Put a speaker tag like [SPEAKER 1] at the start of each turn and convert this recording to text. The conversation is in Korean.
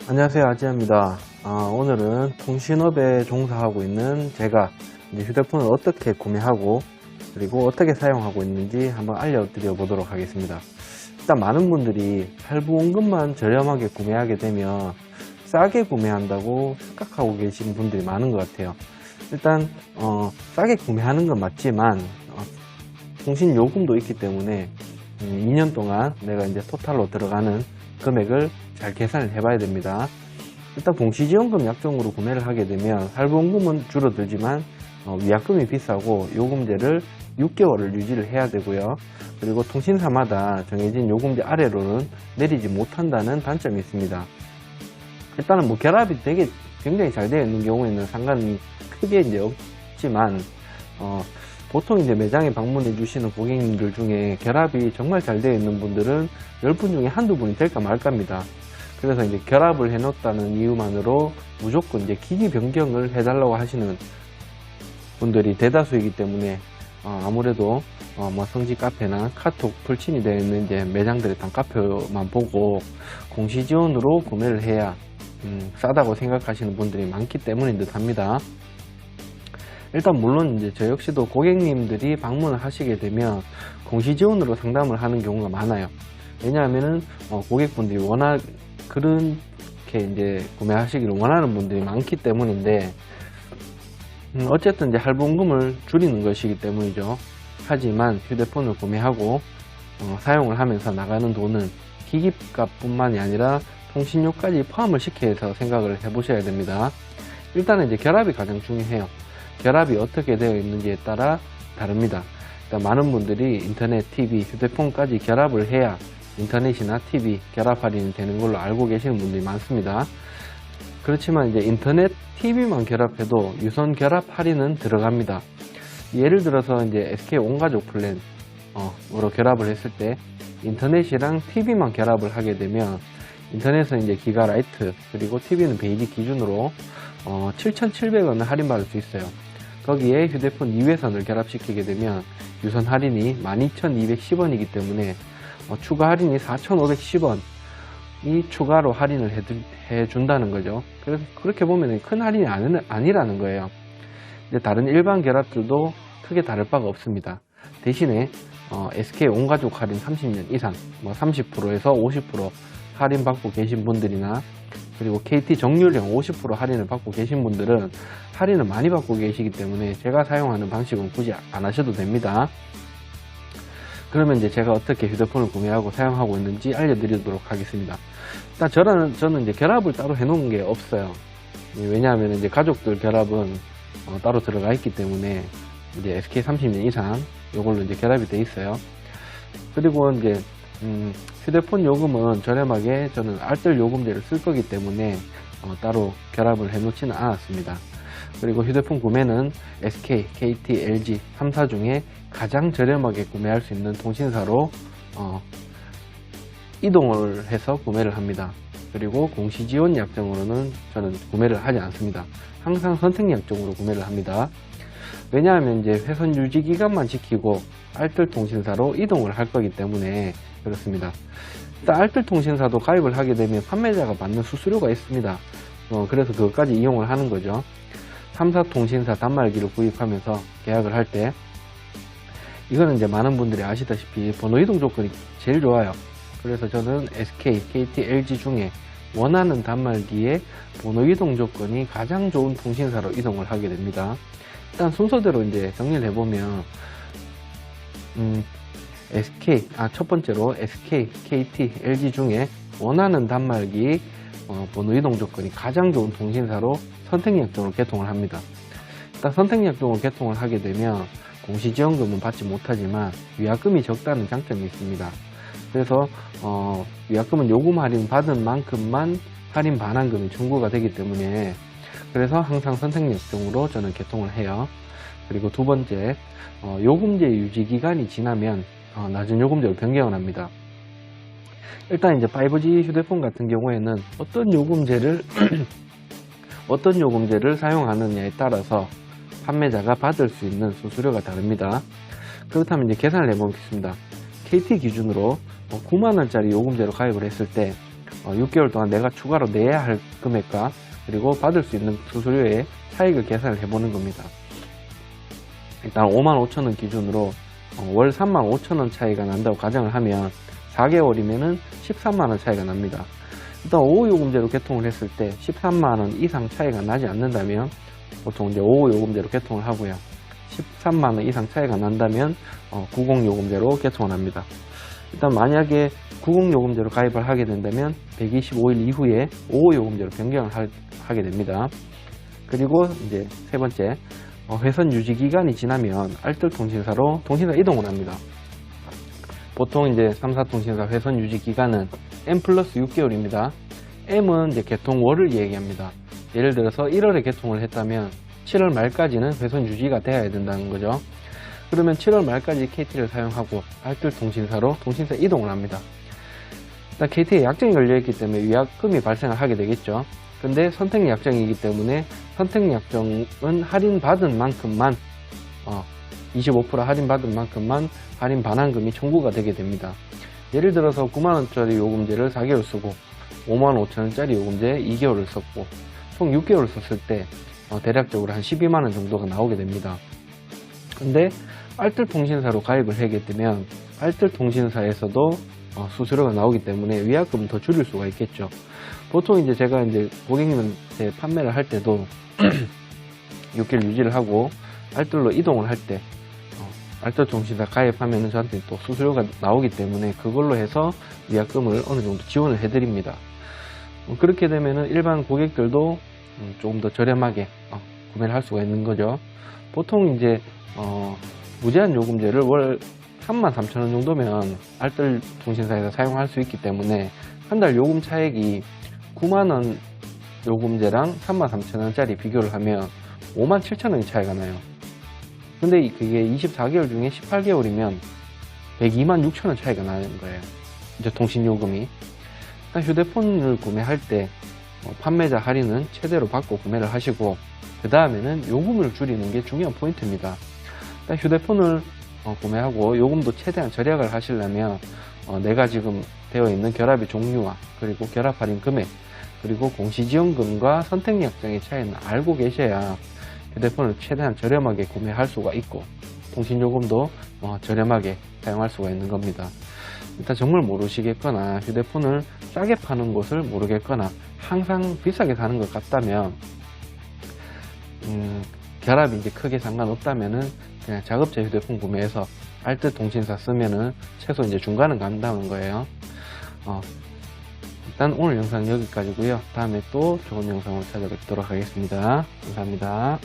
[SPEAKER 1] 안녕하세요, 아지아입니다. 오늘은 통신업에 종사하고 있는 제가 이제 휴대폰을 어떻게 구매하고 그리고 어떻게 사용하고 있는지 한번 알려드려 보도록 하겠습니다. 일단 많은 분들이 할부원금만 저렴하게 구매하게 되면 싸게 구매한다고 생각하고 계신 분들이 많은 것 같아요. 일단 싸게 구매하는 건 맞지만 통신 요금도 있기 때문에 2년 동안 내가 이제 토탈로 들어가는 금액을 잘 계산을 해봐야 됩니다. 일단 공시지원금 약정으로 구매를 하게 되면 할부원금은 줄어들지만 위약금이 비싸고 요금제를 6개월을 유지를 해야 되고요. 그리고 통신사마다 정해진 요금제 아래로는 내리지 못한다는 단점이 있습니다. 일단은 뭐 결합이 굉장히 잘 되어 있는 경우에는 상관이 크게 이제 없지만 보통 이제 매장에 방문해 주시는 고객님들 중에 결합이 정말 잘 되어 있는 분들은 10분 중에 한두 분이 될까 말까입니다. 그래서 이제 결합을 해 놓았다는 이유만으로 무조건 이제 기기 변경을 해달라고 하시는 분들이 대다수이기 때문에 아무래도 뭐 성지 카페나 카톡 풀친이 되어 있는 이제 매장들의 단가표만 보고 공시 지원으로 구매를 해야 싸다고 생각하시는 분들이 많기 때문인 듯 합니다. 일단 물론 이제 저 역시도 고객님들이 방문을 하시게 되면 공시 지원으로 상담을 하는 경우가 많아요. 왜냐하면은 고객분들이 워낙 그렇게 이제 구매하시기를 원하는 분들이 많기 때문인데 어쨌든 이제 할부원금을 줄이는 것이기 때문이죠. 하지만 휴대폰을 구매하고 사용을 하면서 나가는 돈은 기기값뿐만이 아니라 통신료까지 포함을 시켜서 생각을 해보셔야 됩니다. 일단은 이제 결합이 가장 중요해요. 결합이 어떻게 되어 있는지에 따라 다릅니다. 일단 많은 분들이 인터넷, TV, 휴대폰까지 결합을 해야 인터넷이나 TV 결합 할인이 되는 걸로 알고 계시는 분들이 많습니다. 그렇지만 이제 인터넷, TV만 결합해도 유선 결합 할인은 들어갑니다. 예를 들어서 이제 SK 온가족 플랜으로 결합을 했을 때 인터넷이랑 TV만 결합을 하게 되면 인터넷은 이제 기가 라이트 그리고 TV는 베이직 기준으로 7,700원을 할인받을 수 있어요. 거기에 휴대폰 2회선을 결합시키게 되면 유선 할인이 12,210원이기 때문에 추가 할인이 4,510원 이 추가로 할인을 해준다는 거죠. 그래서 그렇게 보면 큰 할인이 아니라는 거예요. 이제 다른 일반 결합들도 크게 다를 바가 없습니다. 대신에 SK 온가족 할인 30년 이상, 뭐 30%에서 50% 할인 받고 계신 분들이나 그리고 KT 정률형 50% 할인을 받고 계신 분들은 할인을 많이 받고 계시기 때문에 제가 사용하는 방식은 굳이 안 하셔도 됩니다. 그러면 이제 제가 어떻게 휴대폰을 구매하고 사용하고 있는지 알려드리도록 하겠습니다. 일단 저는 이제 결합을 따로 해놓은 게 없어요. 왜냐하면 이제 가족들 결합은 따로 들어가 있기 때문에 이제 SK 30년 이상 이걸로 이제 결합이 돼 있어요. 그리고 이제 휴대폰 요금은 저렴하게 저는 알뜰 요금제를 쓸 거기 때문에 따로 결합을 해 놓지는 않았습니다. 그리고 휴대폰 구매는 SK, KT, LG 3사 중에 가장 저렴하게 구매할 수 있는 통신사로 이동을 해서 구매를 합니다. 그리고 공시지원 약정으로는 저는 구매를 하지 않습니다. 항상 선택 약정으로 구매를 합니다. 왜냐하면 이제 회선 유지 기간만 지키고 알뜰 통신사로 이동을 할 거기 때문에 그렇습니다. 일단 알뜰 통신사도 가입을 하게 되면 판매자가 받는 수수료가 있습니다. 그래서 그것까지 이용을 하는 거죠. 3사 통신사 단말기를 구입하면서 계약을 할 때 이거는 이제 많은 분들이 아시다시피 번호 이동 조건이 제일 좋아요. 그래서 저는 SK, KT, LG 중에 원하는 단말기에 번호 이동 조건이 가장 좋은 통신사로 이동을 하게 됩니다. 일단 순서대로 이제 정리를 해보면 첫 번째로 SK, KT, LG 중에 원하는 단말기 번호 이동 조건이 가장 좋은 통신사로 선택약정으로 개통을 합니다. 일단 선택약정으로 개통을 하게 되면 공시지원금은 받지 못하지만 위약금이 적다는 장점이 있습니다. 그래서 위약금은 요금 할인 받은 만큼만 할인 반환금이 청구가 되기 때문에 그래서 항상 선택약정으로 저는 개통을 해요. 그리고 두 번째, 요금제 유지 기간이 지나면 낮은 요금제로 변경을 합니다. 일단 이제 5G 휴대폰 같은 경우에는 어떤 요금제를 사용하느냐에 따라서 판매자가 받을 수 있는 수수료가 다릅니다. 그렇다면 이제 계산을 해보겠습니다. KT 기준으로 9만원짜리 요금제로 가입을 했을 때 6개월 동안 내가 추가로 내야 할 금액과 그리고 받을 수 있는 수수료의 차익을 계산을 해보는 겁니다. 일단 55,000원 기준으로 월 35,000원 차이가 난다고 가정을 하면 4개월이면은 13만원 차이가 납니다. 일단 5호요금제로 개통을 했을 때 13만원 이상 차이가 나지 않는다면 보통 이제 5호요금제로 개통을 하고요. 13만원 이상 차이가 난다면 90요금제로 개통을 합니다. 일단 만약에 90요금제로 가입을 하게 된다면 125일 이후에 5호요금제로 변경을 하게 됩니다. 그리고 이제 세 번째, 회선 유지 기간이 지나면 알뜰통신사로 통신사 이동을 합니다. 보통 이제 3사 통신사 회선 유지 기간은 M+6개월입니다. M은 이제 개통월을 얘기합니다. 예를 들어서 1월에 개통을 했다면 7월 말까지는 회선 유지가 되어야 된다는 거죠. 그러면 7월 말까지 KT를 사용하고 알뜰통신사로 통신사 이동을 합니다. 일단 KT에 약정이 걸려있기 때문에 위약금이 발생을 하게 되겠죠. 근데 선택약정이기 때문에 선택약정은 할인받은 만큼만 25% 할인받은 만큼만 할인 반환금이 청구가 되게 됩니다. 예를 들어서 9만원짜리 요금제를 4개월 쓰고 55,000원짜리 요금제 2개월을 썼고 총 6개월을 썼을 때 대략적으로 한 12만원 정도가 나오게 됩니다. 근데 알뜰통신사로 가입을 하게 되면 알뜰통신사에서도 수수료가 나오기 때문에 위약금을 더 줄일 수가 있겠죠. 보통 이제 제가 이제 고객님한테 판매를 할 때도 6개월 유지를 하고 알뜰로 이동을 할 때 알뜰통신사 가입하면 저한테 또 수수료가 나오기 때문에 그걸로 해서 위약금을 어느 정도 지원을 해드립니다. 그렇게 되면은 일반 고객들도 조금 더 저렴하게 구매를 할 수가 있는 거죠. 보통 이제 무제한 요금제를 월 33,000원 정도면 알뜰통신사에서 사용할 수 있기 때문에 한 달 요금 차액이 9만원 요금제랑 33,000원짜리 비교를 하면 57,000원이 차이가 나요. 근데 그게 24개월 중에 18개월이면 126,000원 차이가 나는 거예요. 이제 통신요금이. 일단 휴대폰을 구매할 때 판매자 할인은 최대로 받고 구매를 하시고 그 다음에는 요금을 줄이는 게 중요한 포인트입니다. 일단 휴대폰을 구매하고 요금도 최대한 절약을 하시려면 내가 지금 되어 있는 결합의 종류와 그리고 결합 할인 금액 그리고 공시지원금과 선택약정의 차이는 알고 계셔야 휴대폰을 최대한 저렴하게 구매할 수가 있고 통신요금도 저렴하게 사용할 수가 있는 겁니다. 일단 정말 모르시겠거나 휴대폰을 싸게 파는 곳을 모르겠거나 항상 비싸게 사는 것 같다면 결합이 이제 크게 상관없다면은 그냥 자급제 휴대폰 구매해서 알뜰통신사 쓰면은 최소 이제 중간은 간다는 거예요. 일단 오늘 영상은 여기까지고요. 다음에 또 좋은 영상으로 찾아뵙도록 하겠습니다. 감사합니다.